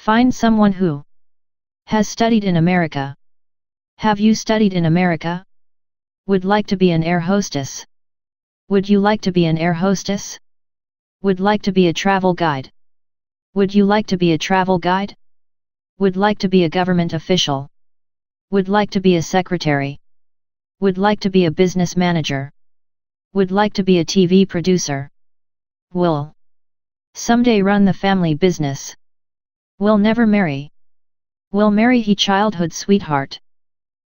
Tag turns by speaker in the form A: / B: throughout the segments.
A: Find someone who has studied in America. Have you studied in America? Would like to be an air hostess. Would you like to be an air hostess? Would like to be a travel guide. Would you like to be a travel guide? Would like to be a government official. Would like to be a secretary. Would like to be a business manager. Would like to be a TV producer. Will someday run the family business. Will never marry. Will marry he childhood sweetheart.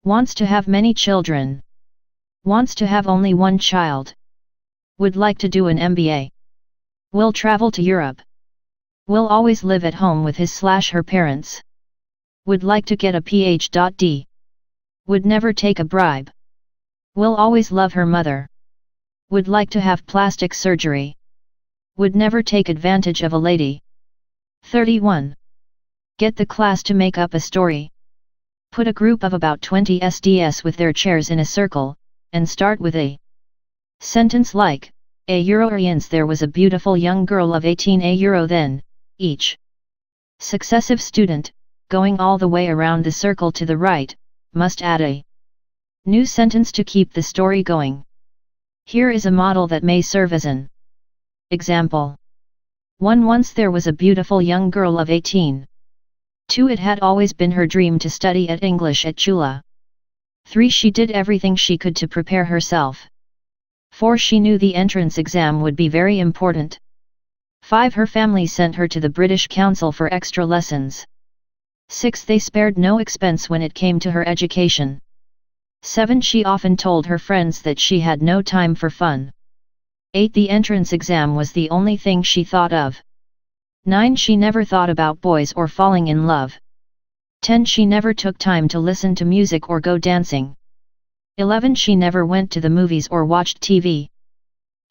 A: Wants to have many children. Wants to have only one child. Would like to do an MBA. Will travel to Europe. Will always live at home with his/her parents. Would like to get a PhD. Would never take a bribe. Will always love her mother. Would like to have plastic surgery. Would never take advantage of a lady. 31. Get the class to make up a story. Put a group of about 20 SDS with their chairs in a circle, and start with a sentence like, there was a beautiful young girl of 18 then, each successive student, going all the way around the circle to the right, must add a new sentence to keep the story going. Here is a model that may serve as an example. 1. Once there was a beautiful young girl of 18. 2. It had always been her dream to study at English at Chula. 3. She did everything she could to prepare herself. 4. She knew the entrance exam would be very important. 5. Her family sent her to the British Council for extra lessons. 6. They spared no expense when it came to her education. 7. She often told her friends that she had no time for fun. 8. The entrance exam was the only thing she thought of. 9. She never thought about boys or falling in love. 10. She never took time to listen to music or go dancing. 11. She never went to the movies or watched TV.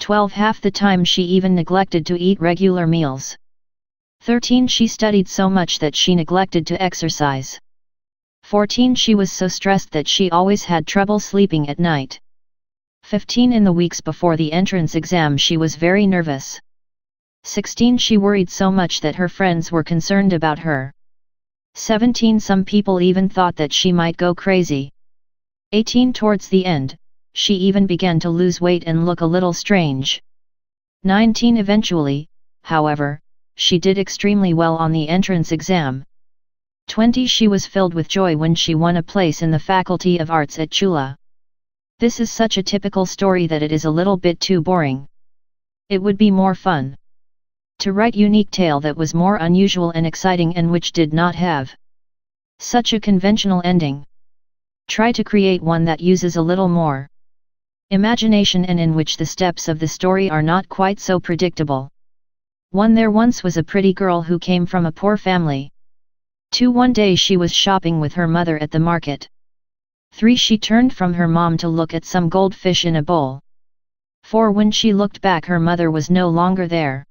A: 12. Half the time she even neglected to eat regular meals. 13. She studied so much that she neglected to exercise. 14. She was so stressed that she always had trouble sleeping at night. 15. In the weeks before the entrance exam she was very nervous. 16. She worried so much that her friends were concerned about her. 17. Some people even thought that she might go crazy. 18. Towards the end, she even began to lose weight and look a little strange. 19. Eventually, however, she did extremely well on the entrance exam. 20. She was filled with joy when she won a place in the Faculty of Arts at Chula. This is such a typical story that it is a little bit too boring. It would be more fun to write unique tale that was more unusual and exciting and which did not have such a conventional ending. Try to create one that uses a little more imagination and in which the steps of the story are not quite so predictable. 1. There once was a pretty girl who came from a poor family. 2. One day she was shopping with her mother at the market. 3. She turned from her mom to look at some goldfish in a bowl. 4. When she looked back her mother was no longer there.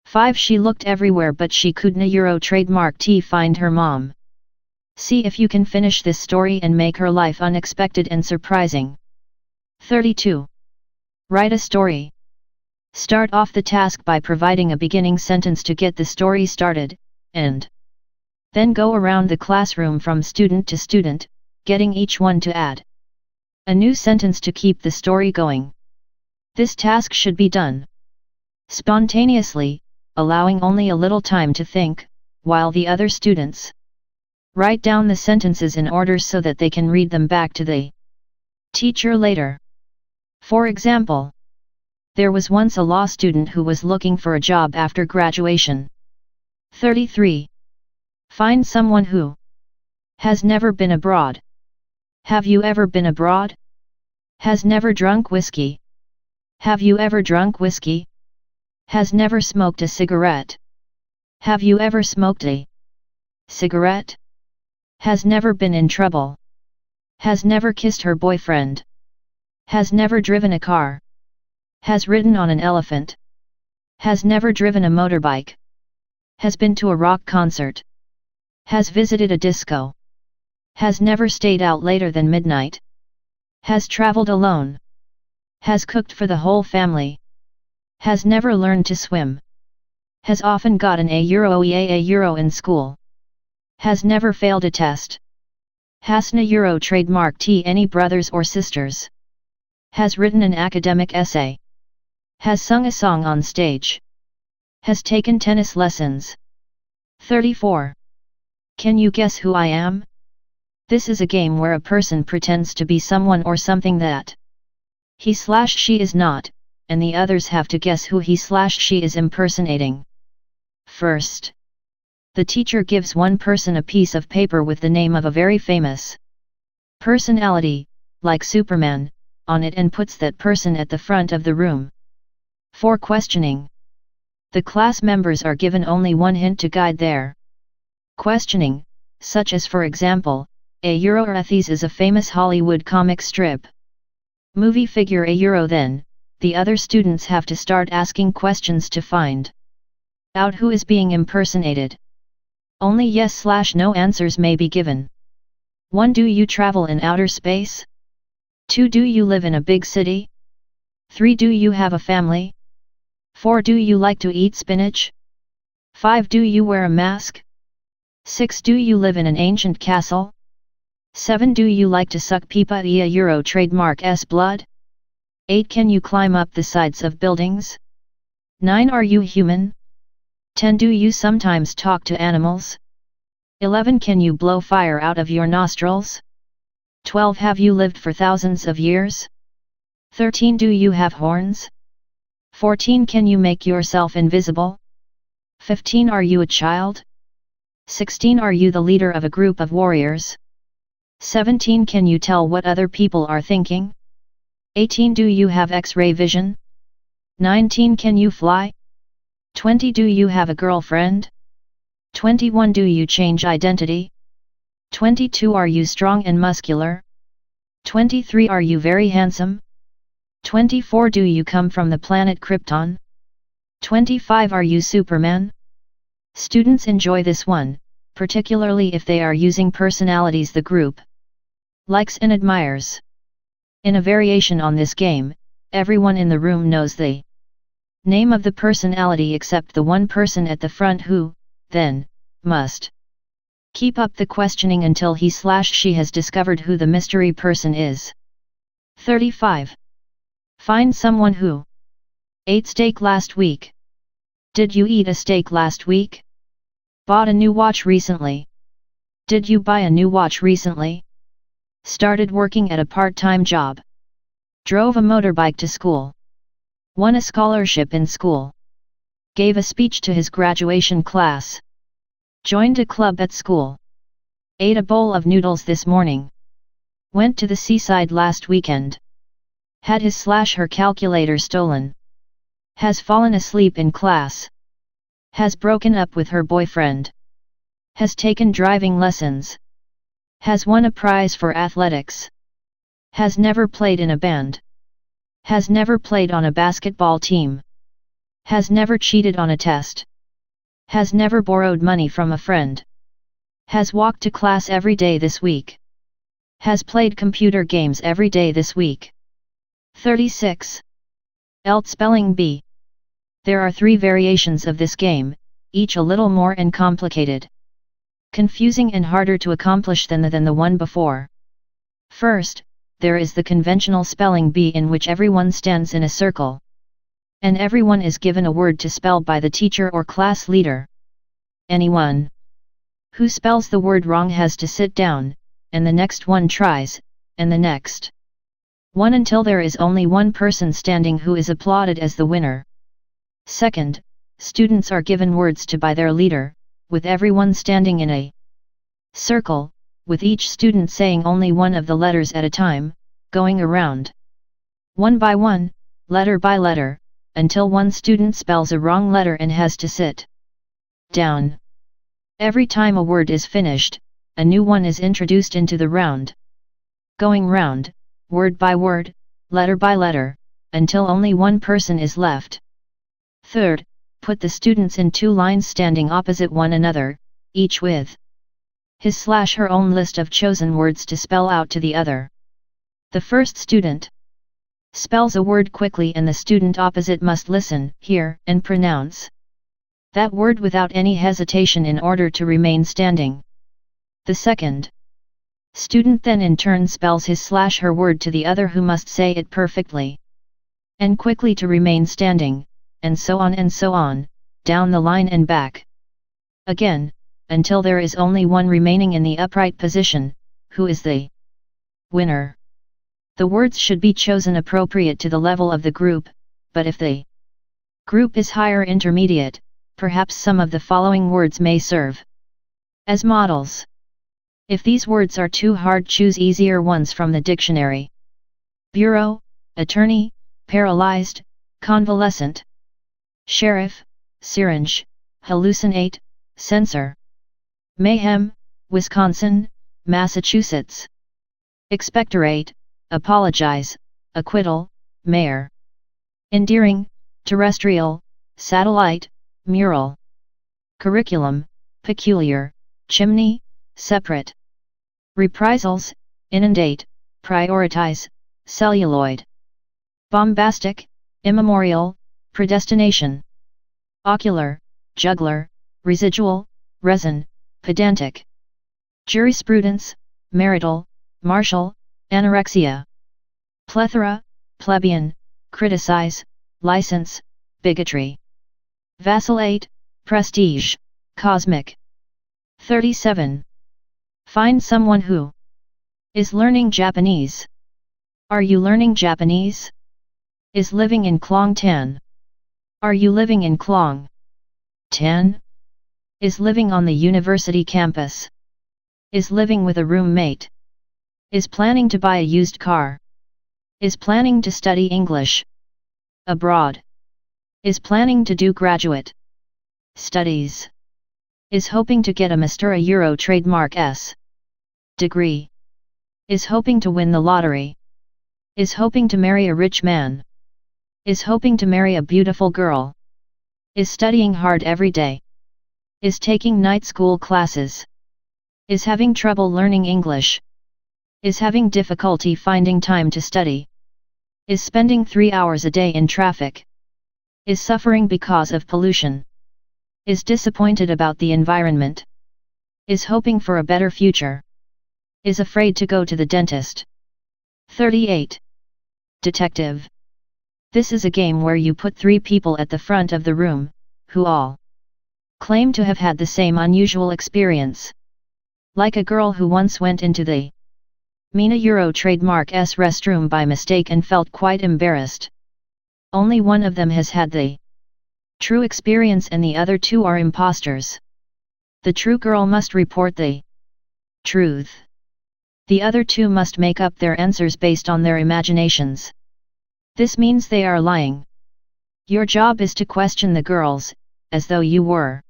A: 5. She looked everywhere but she couldn't trademark find her mom. See if you can finish this story and make her life unexpected and surprising. 32. Write a story. Start off the task by providing a beginning sentence to get the story started, and then go around the classroom from student to student, getting each one to add a new sentence to keep the story going. This task should be done spontaneously, allowing only a little time to think, while the other students write down the sentences in order so that they can read them back to the teacher later. For example, there was once a law student who was looking for a job after graduation. 33. Find someone who has never been abroad. Have you ever been abroad? Has never drunk whiskey. Have you ever drunk whiskey? Has never smoked a cigarette. Have you ever smoked a cigarette? Has never been in trouble. Has never kissed her boyfriend. Has never driven a car. Has ridden on an elephant. Has never driven a motorbike. Has been to a rock concert. Has visited a disco. Has never stayed out later than midnight. Has traveled alone. Has cooked for the whole family. Has never learned to swim. Has often gotten a euro in school. Has never failed a test. Hasna Euro trademark T any brothers or sisters. Has written an academic essay. Has sung a song on stage. Has taken tennis lessons. 34. Can you guess who I am? This is a game where a person pretends to be someone or something that he/she is not, and the others have to guess who he/she is impersonating. First, the teacher gives one person a piece of paper with the name of a very famous personality, like Superman, on it and puts that person at the front of the room. For questioning, the class members are given only one hint to guide their questioning, such as for example, a Euro-Athis is a famous Hollywood comic strip movie figure a Euro. Then, the other students have to start asking questions to find out who is being impersonated. Only yes/no answers may be given. 1. Do you travel in outer space? 2. Do you live in a big city? 3. Do you have a family? 4. Do you like to eat spinach? 5. Do you wear a mask? 6. Do you live in an ancient castle? 7. Do you like to suck pipa ia Euro trademark S blood? 8. Can you climb up the sides of buildings? 9. Are you human? 10. Do you sometimes talk to animals? 11. Can you blow fire out of your nostrils? 12. Have you lived for thousands of years? 13. Do you have horns? 14. Can you make yourself invisible? 15. Are you a child? 16. Are you the leader of a group of warriors? 17. Can you tell what other people are thinking? 18. Do you have X-ray vision? 19. Can you fly? 20. Do you have a girlfriend? 21. Do you change identity? 22. Are you strong and muscular? 23. Are you very handsome? 24. Do you come from the planet Krypton? 25. Are you Superman? Students enjoy this one, particularly if they are using personalities the group likes and admires. In a variation on this game, everyone in the room knows the name of the personality except the one person at the front who, then, must keep up the questioning until he/she has discovered who the mystery person is. 35. Find someone who ate steak last week. Did you eat a steak last week? Bought a new watch recently. Did you buy a new watch recently? Started working at a part-time job. Drove a motorbike to school. Won a scholarship in school. Gave a speech to his graduation class. Joined a club at school. Ate a bowl of noodles this morning. Went to the seaside last weekend. Had his/her calculator stolen. Has fallen asleep in class. Has broken up with her boyfriend. Has taken driving lessons. Has won a prize for athletics. Has never played in a band. Has never played on a basketball team. Has never cheated on a test. Has never borrowed money from a friend. Has walked to class every day this week. Has played computer games every day this week. 36. Elt spelling bee. There are 3 variations of this game, each a little more and complicated. Confusing and harder to accomplish than the one before. First, there is the conventional spelling bee in which everyone stands in a circle. And everyone is given a word to spell by the teacher or class leader. Anyone who spells the word wrong has to sit down, and the next one tries, and the next one until there is only one person standing who is applauded as the winner. Second, students are given words to by their leader, with everyone standing in a circle, with each student saying only one of the letters at a time, going around one by one, letter by letter, until one student spells a wrong letter and has to sit down. Every time a word is finished, a new one is introduced into the round. Going round, word by word, letter by letter, until only one person is left. Third, put the students in 2 lines standing opposite one another, each with his/her own list of chosen words to spell out to the other. The first student spells a word quickly and the student opposite must listen, hear, and pronounce that word without any hesitation in order to remain standing. The second student then in turn spells his/her word to the other, who must say it perfectly and quickly to remain standing, and so on, down the line and back again, until there is only one remaining in the upright position, who is the winner. The words should be chosen appropriate to the level of the group, but if the group is higher intermediate, perhaps some of the following words may serve as models. If these words are too hard, choose easier ones from the dictionary. Bureau, attorney, paralyzed, convalescent, sheriff, syringe, hallucinate, censor, mayhem, Wisconsin, Massachusetts, expectorate, apologize, acquittal, mayor, endearing, terrestrial, satellite, mural, curriculum, peculiar, chimney, separate, reprisals, inundate, prioritize, celluloid, bombastic, immemorial, predestination, ocular, jugular, residual, resin, pedantic, jurisprudence, marital, martial, anorexia, plethora, plebeian, criticize, license, bigotry, vacillate, prestige, cosmic. 37. Find someone who is learning Japanese. Are you learning Japanese? Is living in Klong Tan. Are you living in Klong Tan? Is living on the university campus. Is living with a roommate. Is planning to buy a used car. Is planning to study English abroad. Is planning to do graduate studies. Is hoping to get a Mr. Euro trademark S degree. Is hoping to win the lottery. Is hoping to marry a rich man. Is hoping to marry a beautiful girl. Is studying hard every day. Is taking night school classes. Is having trouble learning English. Is having difficulty finding time to study. Is spending 3 hours a day in traffic. Is suffering because of pollution. Is disappointed about the environment. Is hoping for a better future. Is afraid to go to the dentist. 38. Detective. This is a game where you put 3 people at the front of the room, who all claim to have had the same unusual experience. Like a girl who once went into the Mina Euro trademark S restroom by mistake and felt quite embarrassed. Only one of them has had the true experience and the other 2 are imposters. The true girl must report the truth. The other 2 must make up their answers based on their imaginations. This means they are lying. Your job is to question the girls, as though you were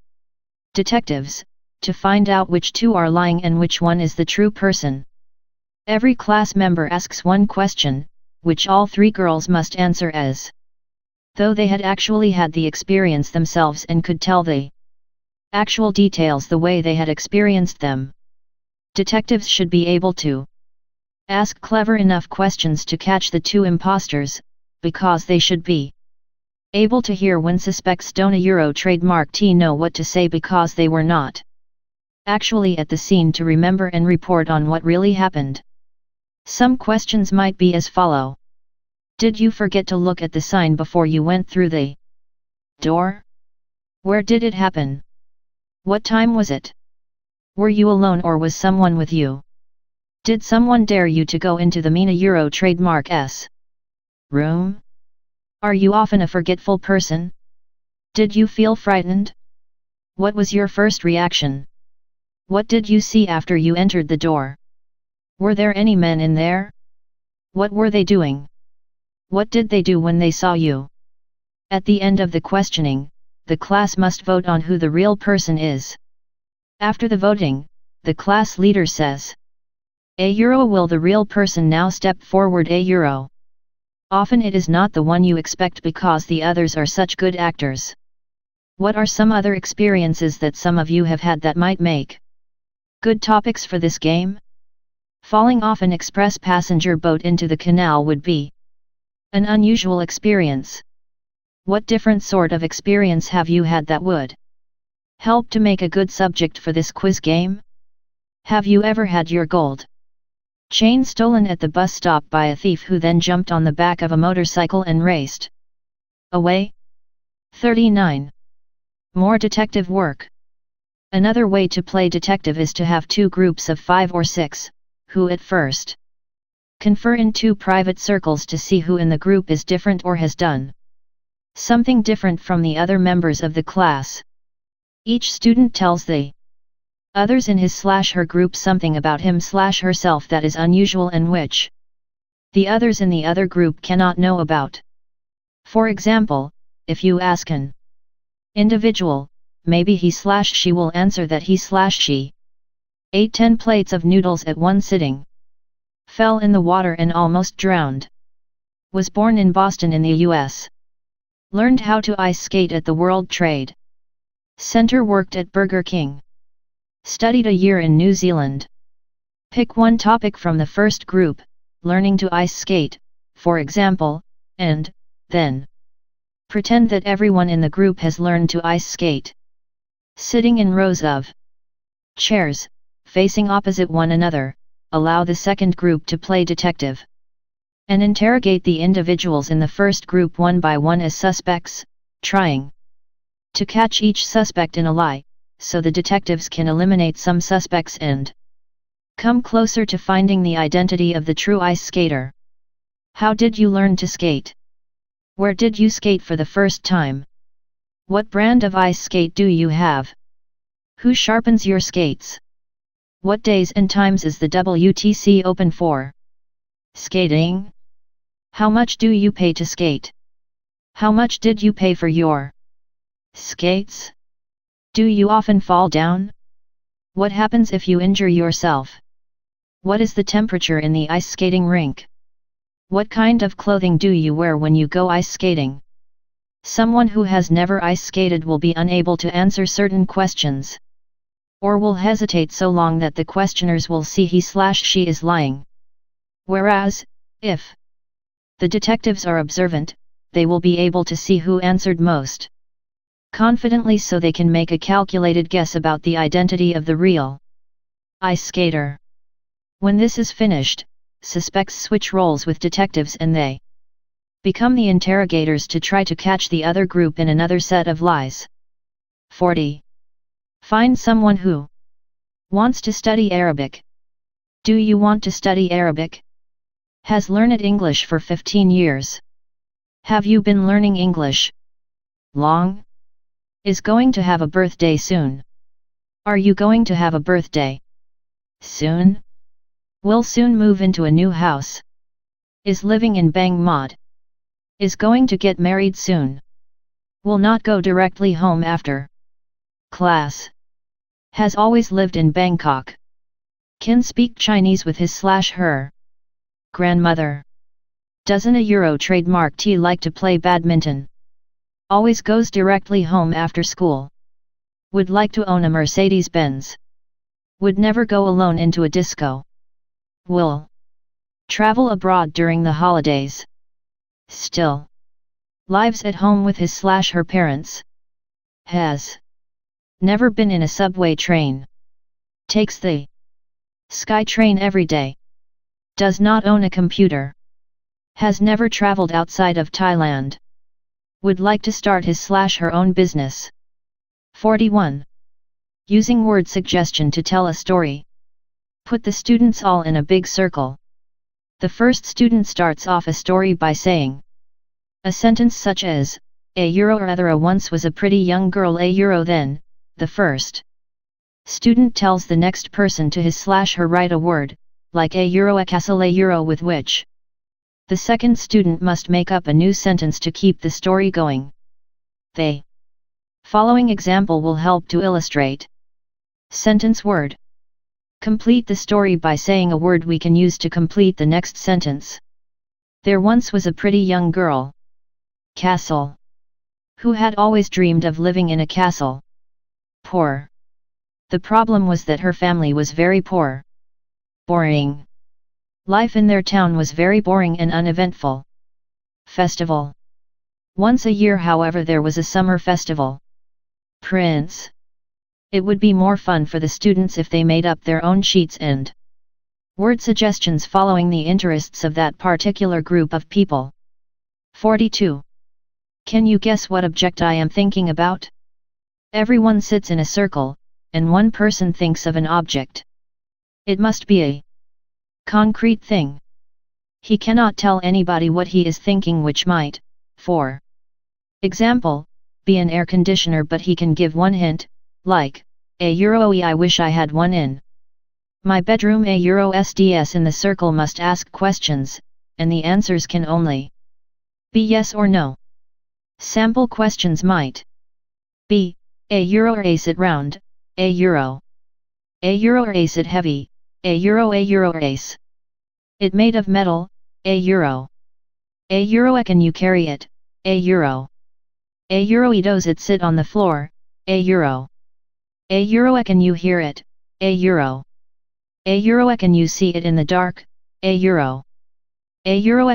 A: detectives, to find out which 2 are lying and which one is the true person. Every class member asks one question, which all 3 girls must answer as though they had actually had the experience themselves and could tell the actual details the way they had experienced them. Detectives should be able to ask clever enough questions to catch the 2 imposters, because they should be able to hear when suspects don't a Euro trademark T know what to say because they were not actually at the scene to remember and report on what really happened. Some questions might be as follow. Did you forget to look at the sign before you went through the door? Where did it happen? What time was it? Were you alone or was someone with you? Did someone dare you to go into the Mina Euro trademark S room? Are you often a forgetful person? Did you feel frightened? What was your first reaction? What did you see after you entered the door? Were there any men in there? What were they doing? What did they do when they saw you? At the end of the questioning, the class must vote on who the real person is. After the voting, the class leader says, "A Euro, will the real person now step forward? A Euro." Often it is not the one you expect because the others are such good actors. What are some other experiences that some of you have had that might make good topics for this game? Falling off an express passenger boat into the canal would be an unusual experience. What different sort of experience have you had that would help to make a good subject for this quiz game? Have you ever had your gold chain stolen at the bus stop by a thief who then jumped on the back of a motorcycle and raced away? 39. More detective work. Another way to play detective is to have two groups of 5 or 6, who at first confer in two private circles to see who in the group is different or has done something different from the other members of the class. Each student tells the others in his/her group something about him/herself that is unusual and which the others in the other group cannot know about. For example, if you ask an individual, maybe he/she will answer that he/she ate 10 plates of noodles at one sitting, fell in the water and almost drowned, was born in Boston in the US, learned how to ice skate at the World Trade Center, worked at Burger King, studied a year in New Zealand. Pick one topic from the first group, learning to ice skate, for example, and, then, pretend that everyone in the group has learned to ice skate. Sitting in rows of chairs, facing opposite one another, allow the second group to play detective and interrogate the individuals in the first group one by one as suspects, trying to catch each suspect in a lie, so the detectives can eliminate some suspects and come closer to finding the identity of the true ice skater. How did you learn to skate? Where did you skate for the first time? What brand of ice skate do you have? Who sharpens your skates? What days and times is the WTC open for skating? How much do you pay to skate? How much did you pay for your skates? Do you often fall down? What happens if you injure yourself? What is the temperature in the ice skating rink? What kind of clothing do you wear when you go ice skating? Someone who has never ice skated will be unable to answer certain questions, or will hesitate so long that the questioners will see he/she is lying. Whereas, if the detectives are observant, they will be able to see who answered most confidently, so they can make a calculated guess about the identity of the real ice skater. When this is finished, suspects switch roles with detectives and they become the interrogators to try to catch the other group in another set of lies. 40. Find someone who wants to study Arabic. Do you want to study Arabic? Has learned English for 15 years. Have you been learning English long? Is going to have a birthday soon. Are you going to have a birthday soon? Will soon move into a new house. Is living in Bang Mod. Is going to get married soon. Will not go directly home after class. Has always lived in Bangkok. Can speak Chinese with his/her grandmother. Doesn't a Euro trademark T like to play badminton? Always goes directly home after school. Would like to own a Mercedes-Benz. Would never go alone into a disco. Will travel abroad during the holidays. Still lives at home with his/her parents. Has never been in a subway train. Takes the Sky Train every day. Does not own a computer. Has never traveled outside of Thailand. Would like to start his/her own business. 41. Using word suggestion to tell a story. Put the students all in a big circle. The first student starts off a story by saying a sentence such as, a euro or other once was a pretty young girl a euro then. The first student tells the next person to his/her write a word, like a euro a castle a euro, with which the second student must make up a new sentence to keep the story going. The following example will help to illustrate. Sentence word. Complete the story by saying a word we can use to complete the next sentence. There once was a pretty young girl. Castle. Who had always dreamed of living in a castle. Poor. The problem was that her family was very poor. Boring. Life in their town was very boring and uneventful. Festival. Once a year, however, there was a summer festival. Prince. It would be more fun for the students if they made up their own sheets and word suggestions following the interests of that particular group of people. 42. Can you guess what object I am thinking about? Everyone sits in a circle, and one person thinks of an object. It must be a concrete thing. He cannot tell anybody what he is thinking, which might, for example, be an air conditioner, but he can give one hint, like, €, I wish I had one in my bedroom. €SDS in the circle must ask questions, and the answers can only be yes or no. Sample questions might be, €, or is it round, €, or is it heavy, €, or is it made of metal, €, can you carry it, €, does it sit on the floor, €, can you hear it, €, can you see it in the dark, €,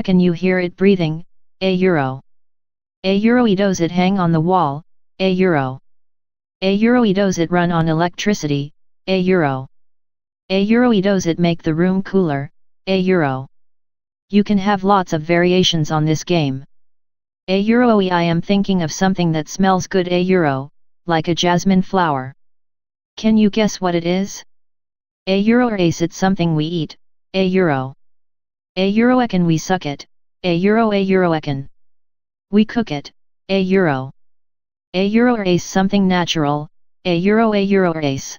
A: can you hear it breathing, €, does it hang on the wall, €, does it run on electricity, €, does it make the room cooler, €. You can have lots of variations on this game. €, I am thinking of something that smells good, €, like a jasmine flower. Can you guess what it is? €, or is it something we eat, €, can we suck it, €, can we cook it, €, or is something natural, €, or is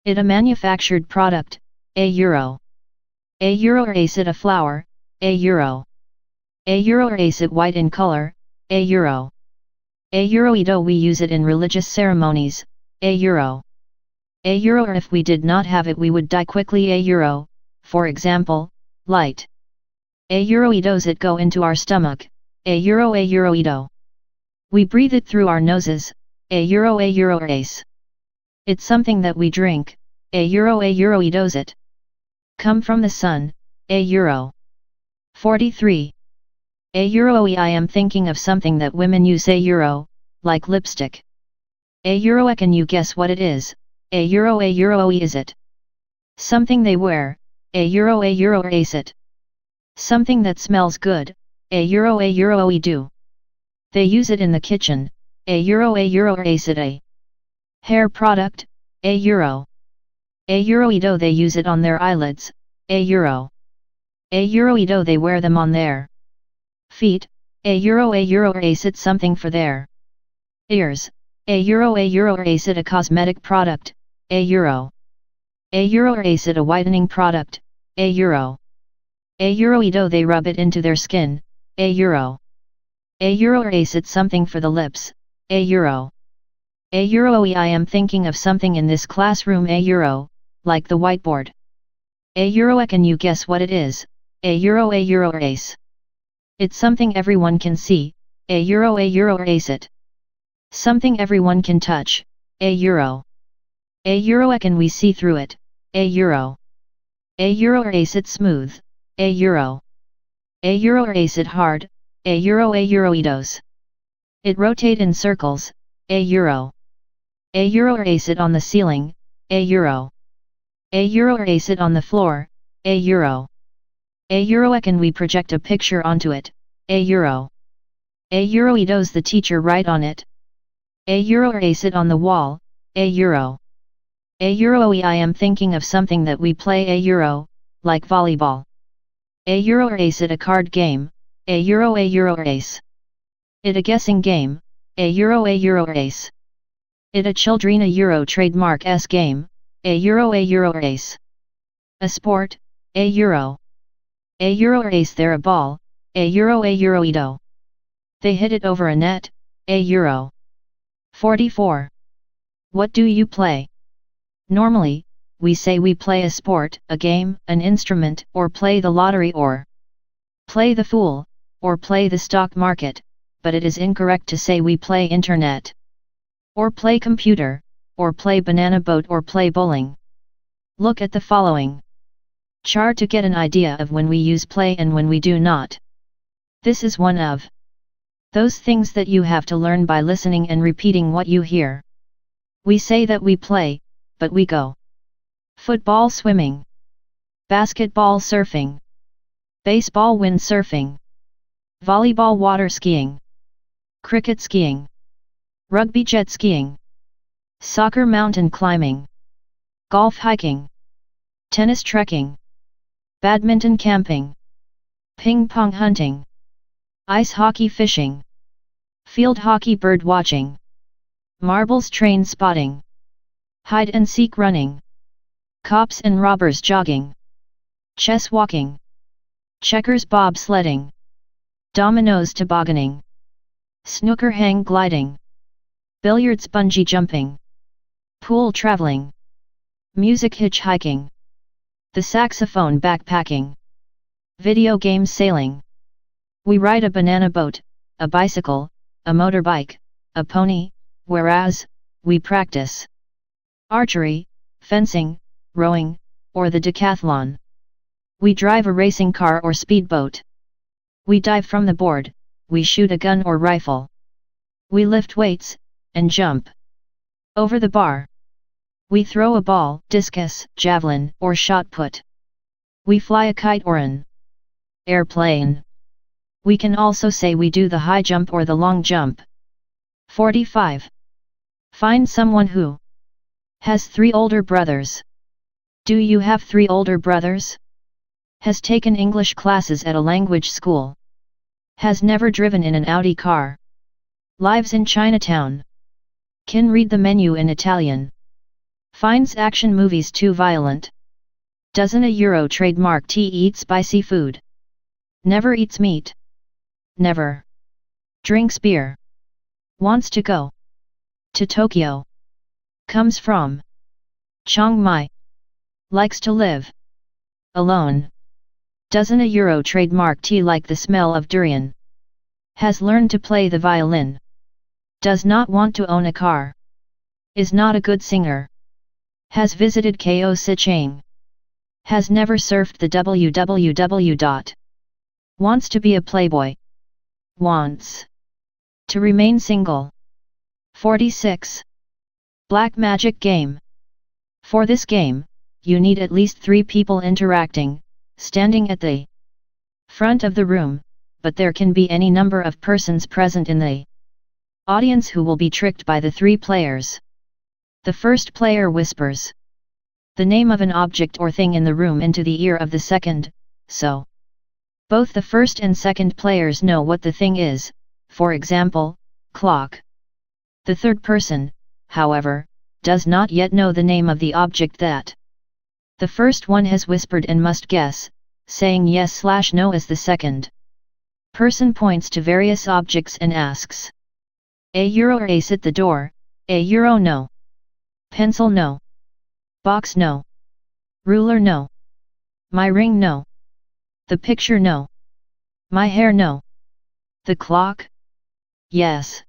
A: it a manufactured product, €, or is it a flower, €, or is it white in color, €, do we use it in religious ceremonies, €, or if we did not have it we would die quickly, €, for example, light, €, does it go into our stomach, €, do we breathe it through our noses, €, or is it's something that we drink, €, does it come from the sun, €. 43. €, I am thinking of something that women use, €, like lipstick. €, can you guess what it is, €, is it something they wear, €, or is it something that smells good, €, do they use it in the kitchen, €, or is it a hair product, €, do they use it on their eyelids, €, do they wear them on their feet, €, or is it something for their ears, €, or is it a cosmetic product, €, or is it a whitening product, €, do they rub it into their skin, €, or is it something for the lips, €, I am thinking of something in this classroom, €, like the whiteboard. Can you guess what it is, €, or is it's something everyone can see, €, or is it something everyone can touch, €, can we see through it, €, or is it smooth, €, or is it hard, €, does it rotate in circles, €, or is it on the ceiling, €, or is it on the floor, €, can we project a picture onto it, €, does the teacher write on it, or is it on the wall, €, I am thinking of something that we play, €, like volleyball. Or is it a card game, €, or is it a guessing game, €, or is it a Childrena Euro trademark S game, €, or is a sport, €, or is there a ball, €, do they hit it over a net, €. 44. What do you play? Normally, we say we play a sport, a game, an instrument, or play the lottery, or play the fool, or play the stock market, but it is incorrect to say we play internet, or play computer, or play banana boat, or play bowling. Look at the following chart to get an idea of when we use play and when we do not. This is one of those things that you have to learn by listening and repeating what you hear. We say that we play, but we go. Football swimming. Basketball surfing. Baseball windsurfing. Volleyball water skiing. Cricket skiing. Rugby jet skiing. Soccer mountain climbing. Golf hiking. Tennis trekking. Badminton camping. Ping pong hunting. Ice hockey fishing. Field hockey bird watching. Marbles train spotting. Hide and seek running. Cops and robbers jogging. Chess walking. Checkers bobsledding. Dominoes tobogganing. Snooker hang gliding. Billiards bungee jumping. Pool traveling. Music hitchhiking. The saxophone backpacking. Video game sailing. We ride a banana boat, a bicycle, a motorbike, a pony, whereas, we practice archery, fencing, rowing, or the decathlon. We drive a racing car or speedboat. We dive from the board, we shoot a gun or rifle. We lift weights, and jump over the bar. We throw a ball, discus, javelin, or shot put. We fly a kite or an airplane. We can also say we do the high jump or the long jump. 45. Find someone who has 3 older brothers. Do you have 3 older brothers? Has taken English classes at a language school. Has never driven in an Audi car. Lives in Chinatown. Can read the menu in Italian. Finds action movies too violent. Doesn't a Euro trademark tea eat spicy food. Never eats meat. Never drinks beer. Wants to go to Tokyo. Comes from Chiang Mai. Likes to live alone. Doesn't a Euro trademark tea like the smell of durian. Has learned to play the violin. Does not want to own a car. Is not a good singer. Has visited Ko Sichang. Has never surfed the www. Wants to be a playboy. Wants to remain single. 46. Black Magic Game. For this game, you need at least 3 people interacting, standing at the front of the room, but there can be any number of persons present in the audience who will be tricked by the 3 players. The first player whispers the name of an object or thing in the room into the ear of the second, so both the first and second players know what the thing is, for example, clock. The third person, however, does not yet know the name of the object that the first one has whispered and must guess, saying yes/no as the second person points to various objects and asks. A euro or ace at the door, a euro no. Pencil no. Box no. Ruler no. My ring no. The picture no. My hair no. The clock? Yes.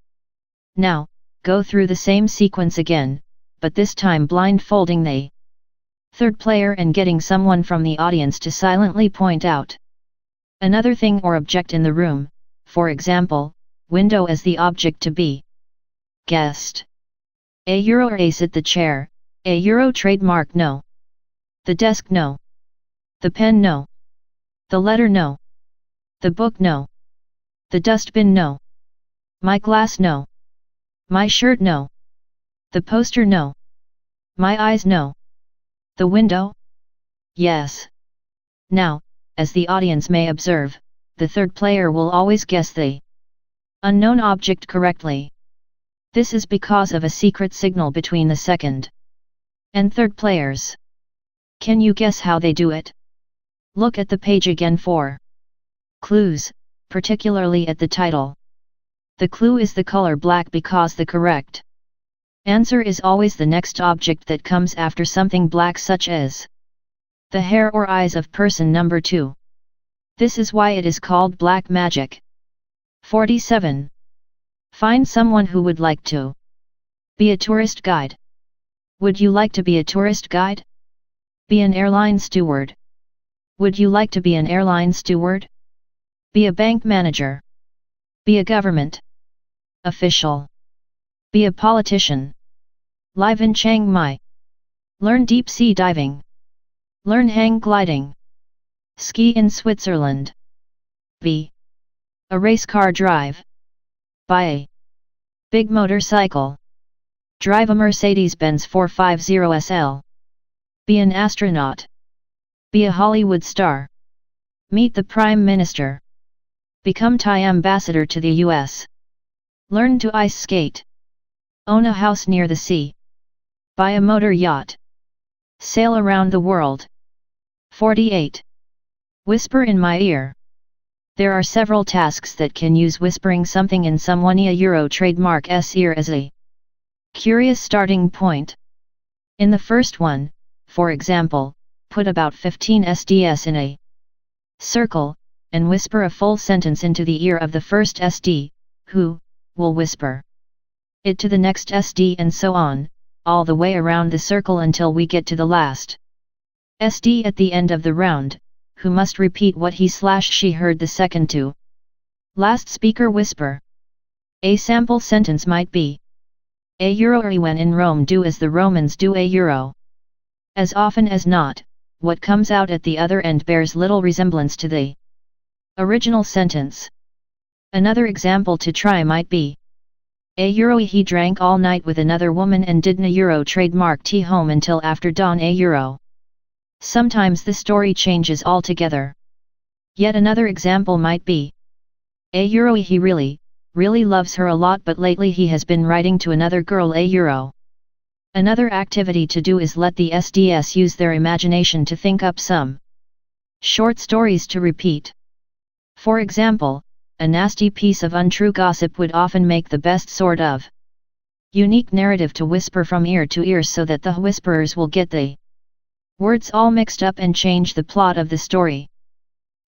A: Now, go through the same sequence again, but this time blindfolding the third player and getting someone from the audience to silently point out another thing or object in the room, for example, window as the object to be guessed. A euro or ace at the chair, a euro trademark no. The desk no. The pen no. The letter no. The book no. The dustbin no. My glass no. My shirt no. The poster no. My eyes no. The window? Yes. Now, as the audience may observe, the third player will always guess the unknown object correctly. This is because of a secret signal between the second and third players. Can you guess how they do it? Look at the page again for clues, particularly at the title. The clue is the color black because the correct answer is always the next object that comes after something black, such as the hair or eyes of person number 2. This is why it is called black magic. 47. Find someone who would like to be a tourist guide. Would you like to be a tourist guide? Be an airline steward. Would you like to be an airline steward? Be a bank manager. Be a government official. Be a politician. Live in Chiang Mai. Learn deep sea diving. Learn hang gliding. Ski in Switzerland. B. A race car drive. Buy a big motorcycle. Drive a Mercedes-Benz 450 SL. Be an astronaut. Be a Hollywood star. Meet the Prime Minister. Become Thai ambassador to the US. Learn to ice skate. Own a house near the sea. Buy a motor yacht. Sail around the world. 48. Whisper in my ear. There are several tasks that can use whispering something in someone euro trademark ear as a curious starting point. In the first one, for example, put about 15 SDS in a circle, and whisper a full sentence into the ear of the first SD, who will whisper it to the next SD and so on, all the way around the circle until we get to the last SD at the end of the round, who must repeat what he/she heard the second to last speaker whisper. A sample sentence might be, a euro when in Rome do as the Romans do a euro. As often as not, what comes out at the other end bears little resemblance to the original sentence. Another example to try might be, a euro he drank all night with another woman and didn't a euro trademark tea home until after dawn a euro. Sometimes the story changes altogether. Yet another example might be, a euro he really loves her a lot but lately he has been writing to another girl a euro. Another activity to do is let the SDS use their imagination to think up some short stories to repeat. For example, a nasty piece of untrue gossip would often make the best sort of unique narrative to whisper from ear to ear so that the whisperers will get the words all mixed up and change the plot of the story.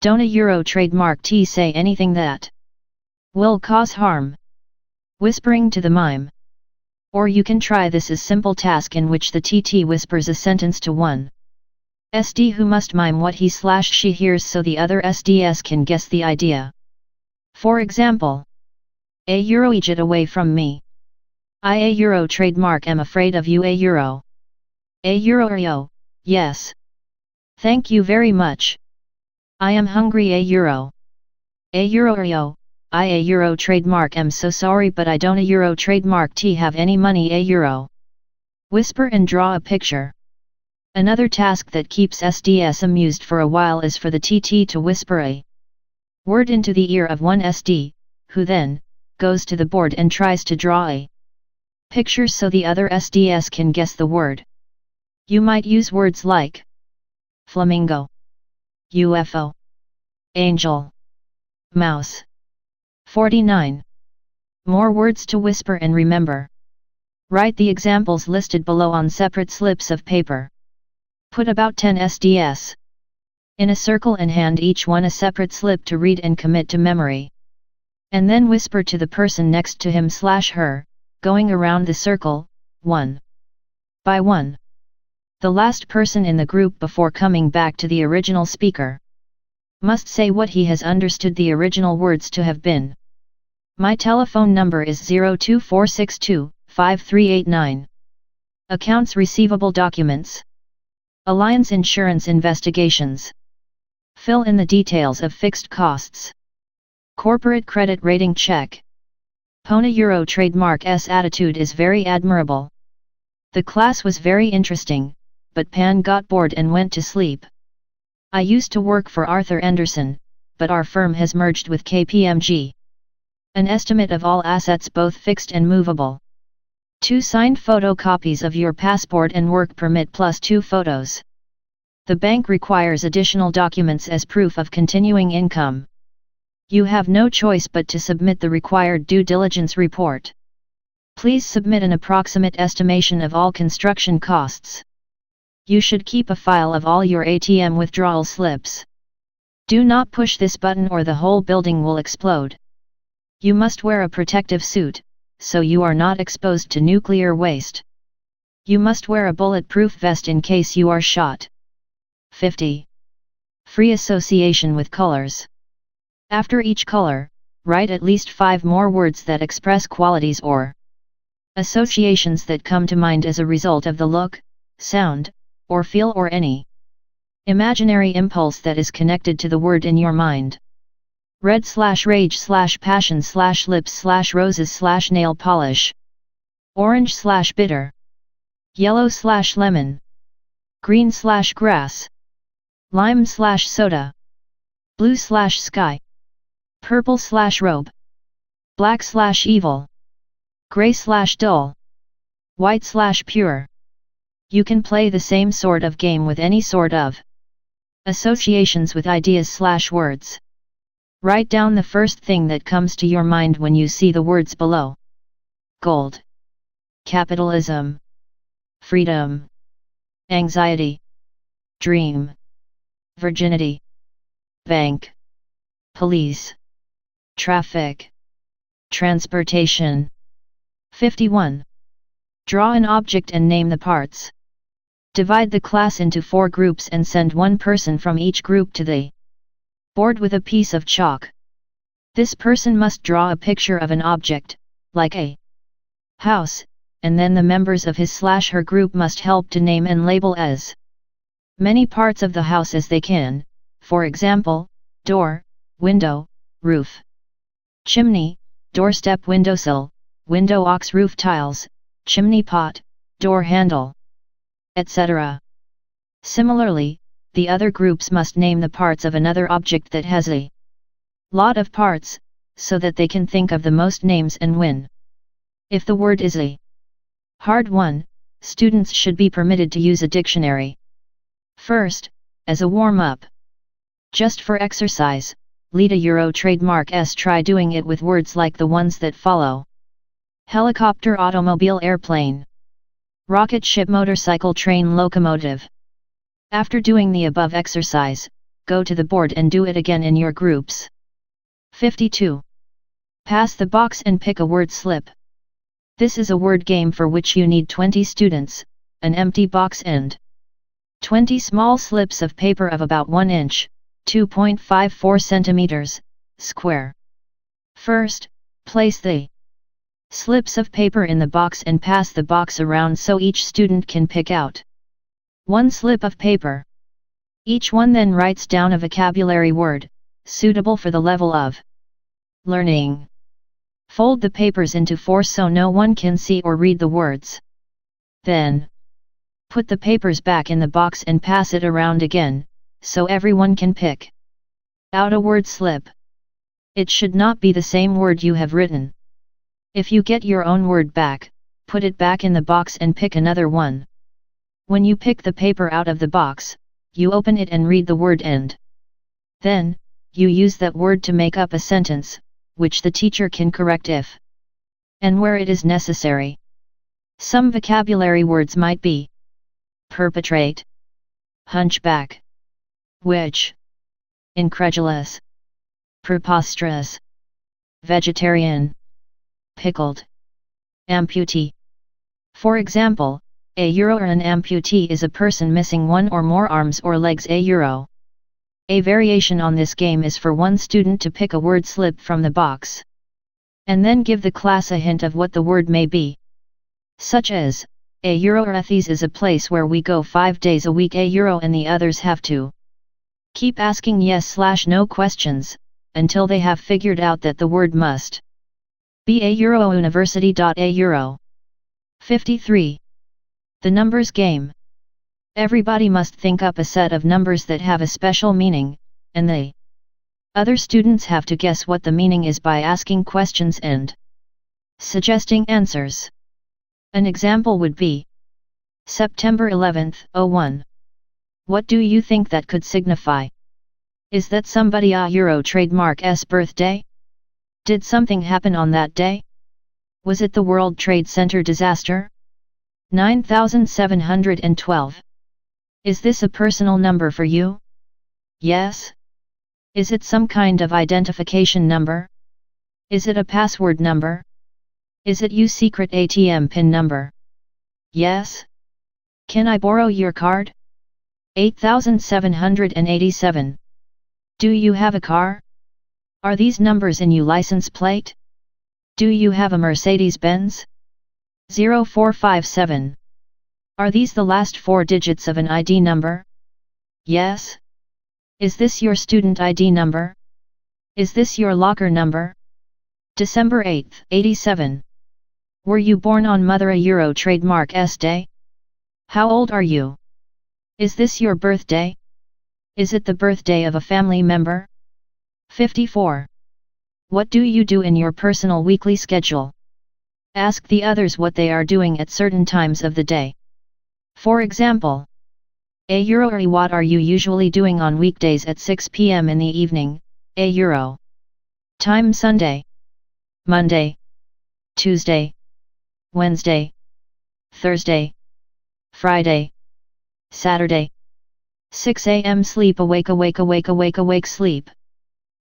A: Don't a euro trademark T say anything that will cause harm. Whispering to the mime. Or you can try this as simple task in which the TT whispers a sentence to one SD who must mime what he/she hears so the other SDS can guess the idea. For example, a euro get away from me. A euro trademark am afraid of you a euro. A euro yes. Thank you very much. I am hungry a euro. A euro a euro trademark am so sorry but I don't a euro trademark T have any money a euro. Whisper and draw a picture. Another task that keeps SDS amused for a while is for the TT to whisper a word into the ear of one SD, who then goes to the board and tries to draw a picture so the other SDS can guess the word. You might use words like flamingo, UFO, angel, mouse. 49. More words to whisper and remember. Write the examples listed below on separate slips of paper. Put about 10 SDS in a circle and hand each one a separate slip to read and commit to memory. And then whisper to the person next to him/her, going around the circle, one by one. The last person in the group before coming back to the original speaker must say what he has understood the original words to have been. My telephone number is 02462 5389. Accounts receivable documents. Alliance insurance investigations. Fill in the details of fixed costs. Corporate credit rating check. Pona Euro trademark's attitude is very admirable. The class was very interesting, but Pan got bored and went to sleep. I used to work for Arthur Anderson, but our firm has merged with KPMG. An estimate of all assets both fixed and movable. 2 signed photocopies of your passport and work permit plus 2 photos. The bank requires additional documents as proof of continuing income. You have no choice but to submit the required due diligence report. Please submit an approximate estimation of all construction costs. You should keep a file of all your ATM withdrawal slips. Do not push this button or the whole building will explode. You must wear a protective suit, so you are not exposed to nuclear waste. You must wear a bulletproof vest in case you are shot. 50. Free association with colors. After each color, write at least 5 more words that express qualities or Associations that come to mind as a result of the look, sound, or feel or any imaginary impulse that is connected to the word in your mind. Red/rage/passion/lips/roses/nail polish. Orange/bitter. Yellow/lemon. Green/grass. Lime/soda. Blue/sky. Purple/robe. Black/evil. Gray/dull. White/pure. You can play the same sort of game with any sort of associations with ideas/words. Write down the first thing that comes to your mind when you see the words below. Gold. Capitalism. Freedom. Anxiety. Dream. Virginity. Bank. Police. Traffic. Transportation. 51. Draw an object and name the parts. Divide the class into 4 groups and send one person from each group to the board with a piece of chalk. This person must draw a picture of an object, like a house, and then the members of his/her group must help to name and label as many parts of the house as they can, for example, door, window, roof, chimney, doorstep, windowsill, window ox, roof tiles, chimney pot, door handle, etc. Similarly, the other groups must name the parts of another object that has a lot of parts, so that they can think of the most names and win. If the word is a hard one, students should be permitted to use a dictionary. First, as a warm-up. Just for exercise, Lita Euro trademark S. Try doing it with words like the ones that follow. Helicopter, automobile, airplane. Rocket ship, motorcycle, train, locomotive. After doing the above exercise, go to the board and do it again in your groups. 52. Pass the box and pick a word slip. This is a word game for which you need 20 students, an empty box and 20 small slips of paper of about 1 inch, 2.54 centimeters, square. First, place the slips of paper in the box and pass the box around so each student can pick out 1 slip of paper. Each one then writes down a vocabulary word, suitable for the level of learning. Fold the papers into 4 so no one can see or read the words. Then, put the papers back in the box and pass it around again, so everyone can pick out a word slip. It should not be the same word you have written. If you get your own word back, put it back in the box and pick another one. When you pick the paper out of the box, you open it and read the word and then, you use that word to make up a sentence, which the teacher can correct if and where it is necessary. Some vocabulary words might be perpetrate, hunchback, witch, incredulous, preposterous, vegetarian, pickled, amputee. For example, a euro or an amputee is a person missing one or more arms or legs. A euro. A variation on this game is for one student to pick a word slip from the box, and then give the class a hint of what the word may be. Such as, a euro or Athens is a place where we go 5 days a week. A euro, and the others have to keep asking yes/no questions, until they have figured out that the word must be a euro. University. A euro. 53. The numbers game. Everybody must think up a set of numbers that have a special meaning, and the other students have to guess what the meaning is by asking questions and suggesting answers. An example would be September 11th, 01. What do you think that could signify? Is that somebody a euro trademark S birthday? Did something happen on that day? Was it the World Trade Center disaster? 9712. Is this a personal number for you? Yes. Is it some kind of identification number? Is it a password number? Is it your secret ATM PIN number? Yes. Can I borrow your card? 8787. Do you have a car? Are these numbers in your license plate? Do you have a Mercedes-Benz? 0457. Are these the last 4 digits of an ID number? Yes? Is this your student ID number? Is this your locker number? December 8, 87. Were you born on Mother Euro Trademark S Day? How old are you? Is this your birthday? Is it the birthday of a family member? 54. What do you do in your personal weekly schedule? Ask the others what they are doing at certain times of the day. For example, a what are you usually doing on weekdays at 6 p.m. in the evening? A time Sunday, Monday, Tuesday, Wednesday, Thursday, Friday, Saturday. 6 a.m. sleep awake sleep.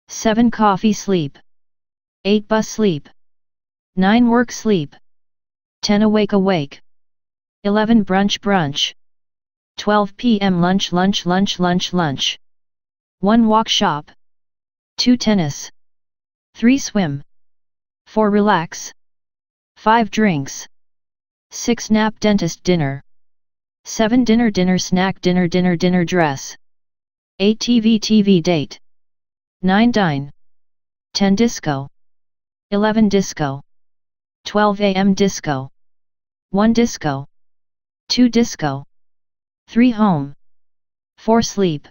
A: 7 coffee sleep. 8 bus sleep. 9 work sleep. 10 awake. 11 brunch. 12 p.m. lunch. 1 walk shop. 2 tennis. 3 swim. 4 relax. 5 drinks. 6 nap dentist dinner. 7 dinner snack dinner dress. 8 TV date. 9 dine. 10 disco. 11 disco. 12 a.m. disco. 1 disco. 2 disco. 3 home. 4 sleep.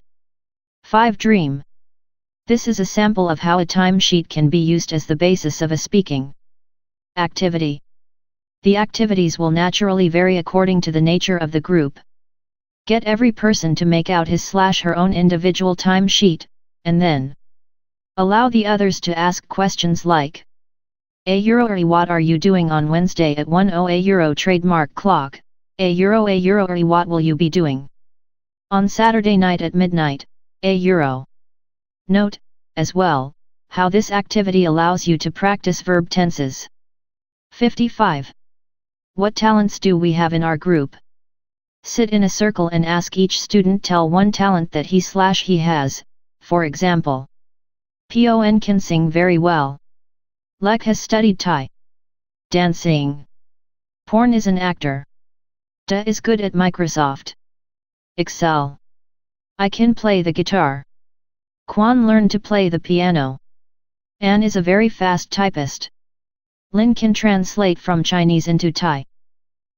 A: 5 dream. This is a sample of how a timesheet can be used as the basis of a speaking activity. The activities will naturally vary according to the nature of the group. Get every person to make out his/her own individual timesheet, and then allow the others to ask questions like, what are you doing on Wednesday at 1:00 euro trademark clock? What will you be doing on Saturday night at midnight? Note, as well, how this activity allows you to practice verb tenses. 55. What talents do we have in our group? Sit in a circle and ask each student tell one talent that he/he has, for example. Pon can sing very well. Lek has studied Thai dancing. Porn is an actor. Da is good at Microsoft Excel. I can play the guitar. Quan learned to play the piano. An is a very fast typist. Lin can translate from Chinese into Thai.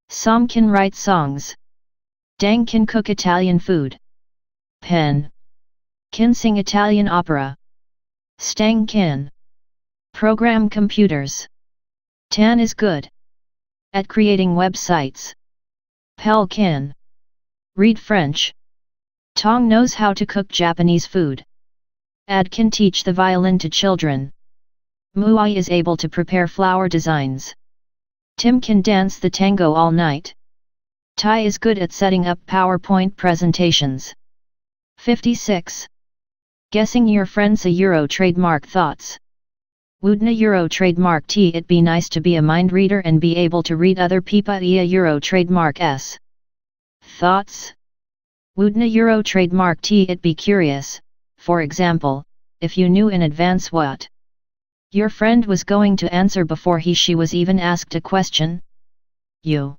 A: Som can write songs. Dang can cook Italian food. Pen can sing Italian opera. Stang can program computers. Tan is good at creating websites. Pel can read French. Tong knows how to cook Japanese food. Ad can teach the violin to children. Muai is able to prepare flower designs. Tim can dance the tango all night. Tai is good at setting up PowerPoint presentations. 56. Guessing your friend's Euro trademark thoughts. Woudna Euro trademark T. It be nice to be a mind reader and be able to read other people Euro trademark S. Thoughts? Woudna Euro trademark T. It be curious, for example, if you knew in advance what your friend was going to answer before he/she was even asked a question. You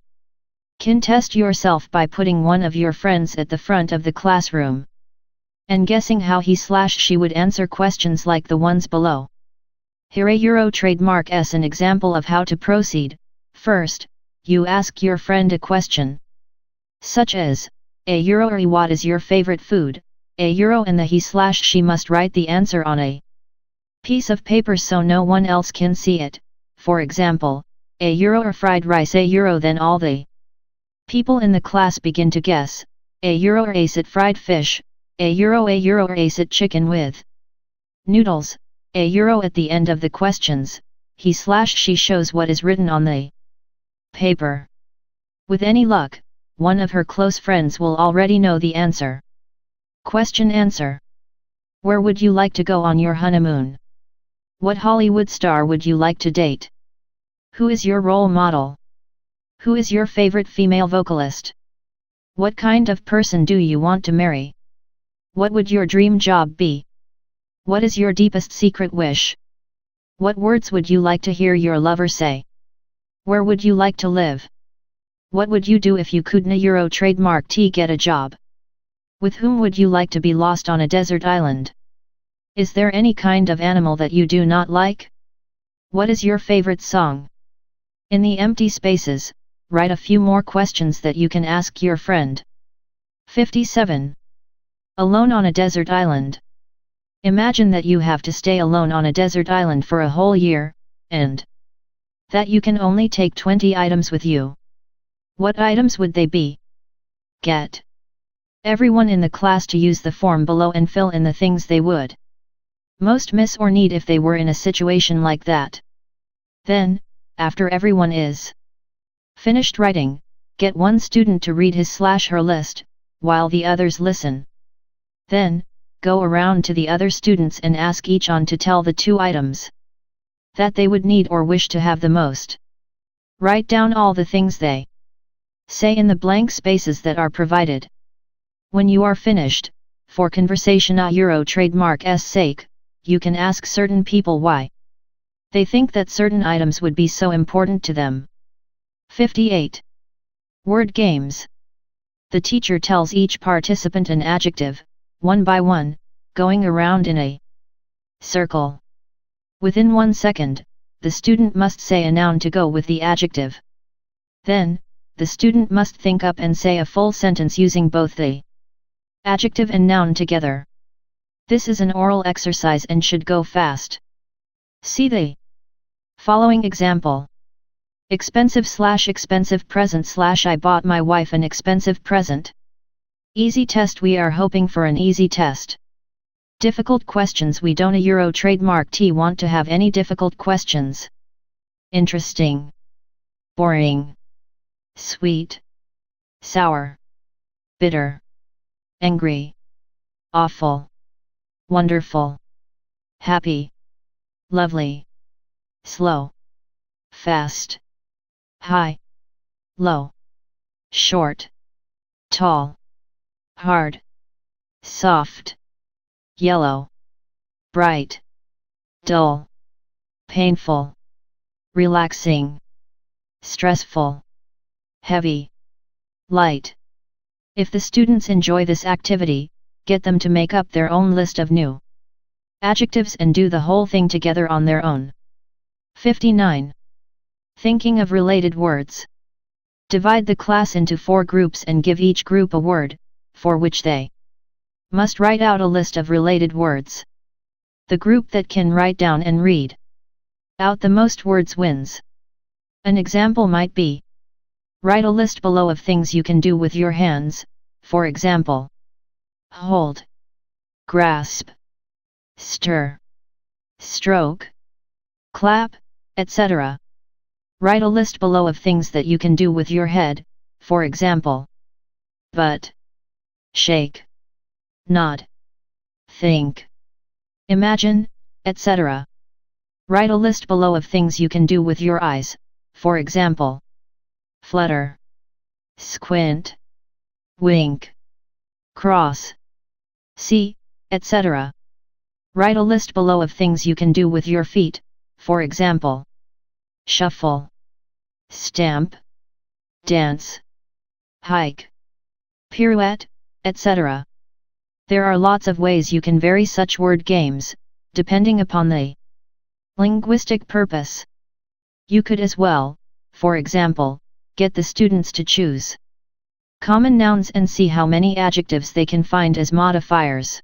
A: can test yourself by putting one of your friends at the front of the classroom and guessing how he/she would answer questions like the ones below. Here Euro trademark S. An example of how to proceed. First, you ask your friend a question, such as, what is your favorite food? And the he/she must write the answer on a piece of paper so no one else can see it. For example, or fried rice. Then all the people in the class begin to guess. Or is it fried fish? Or is it chicken with noodles? At the end of the questions, he/she shows what is written on the paper. With any luck, one of her close friends will already know the answer. Question answer. Where would you like to go on your honeymoon? What Hollywood star would you like to date? Who is your role model? Who is your favorite female vocalist? What kind of person do you want to marry? What would your dream job be? What is your deepest secret wish? What words would you like to hear your lover say? Where would you like to live? What would you do if you couldn't euro trademark T get a job? With whom would you like to be lost on a desert island? Is there any kind of animal that you do not like? What is your favorite song? In the empty spaces, write a few more questions that you can ask your friend. 57. Alone on a desert island. Imagine that you have to stay alone on a desert island for a whole year, and that you can only take 20 items with you. What items would they be? Get everyone in the class to use the form below and fill in the things they would most miss or need if they were in a situation like that. Then, after everyone is finished writing, get one student to read his/her list, while the others listen. Then, go around to the other students and ask each on to tell the 2 items that they would need or wish to have the most. Write down all the things they say in the blank spaces that are provided. When you are finished, for conversation euro trademark's sake, you can ask certain people why they think that certain items would be so important to them. 58. Word games. The teacher tells each participant an adjective, one by one, going around in a circle. Within 1 second, the student must say a noun to go with the adjective. Then, the student must think up and say a full sentence using both the adjective and noun together. This is an oral exercise and should go fast. See the following example. Expensive present / I bought my wife an expensive present. Easy test. We are hoping for an easy test. Difficult questions. We don't euro trademark T want to have any difficult questions. Interesting. Boring. Sweet. Sour. Bitter. Angry. Awful. Wonderful. Happy. Lovely. Slow. Fast. High. Low. Short. Tall. Hard. Soft. Yellow. Bright. Dull. Painful. Relaxing. Stressful. Heavy. Light. If the students enjoy this activity, get them to make up their own list of new adjectives and do the whole thing together on their own. 59. Thinking of related words. Divide the class into 4 groups and give each group a word, for which they must write out a list of related words. The group that can write down and read out the most words wins. An example might be: write a list below of things you can do with your hands, for example, hold, grasp, stir, stroke, clap, etc. Write a list below of things that you can do with your head, for example, butt, shake, nod, think, imagine, etc. Write a list below of things you can do with your eyes, for example, flutter, squint, wink, cross, see, etc. Write a list below of things you can do with your feet, for example, shuffle, stamp, dance, hike, pirouette, etc. There are lots of ways you can vary such word games, depending upon the linguistic purpose. You could as well, for example, get the students to choose common nouns and see how many adjectives they can find as modifiers.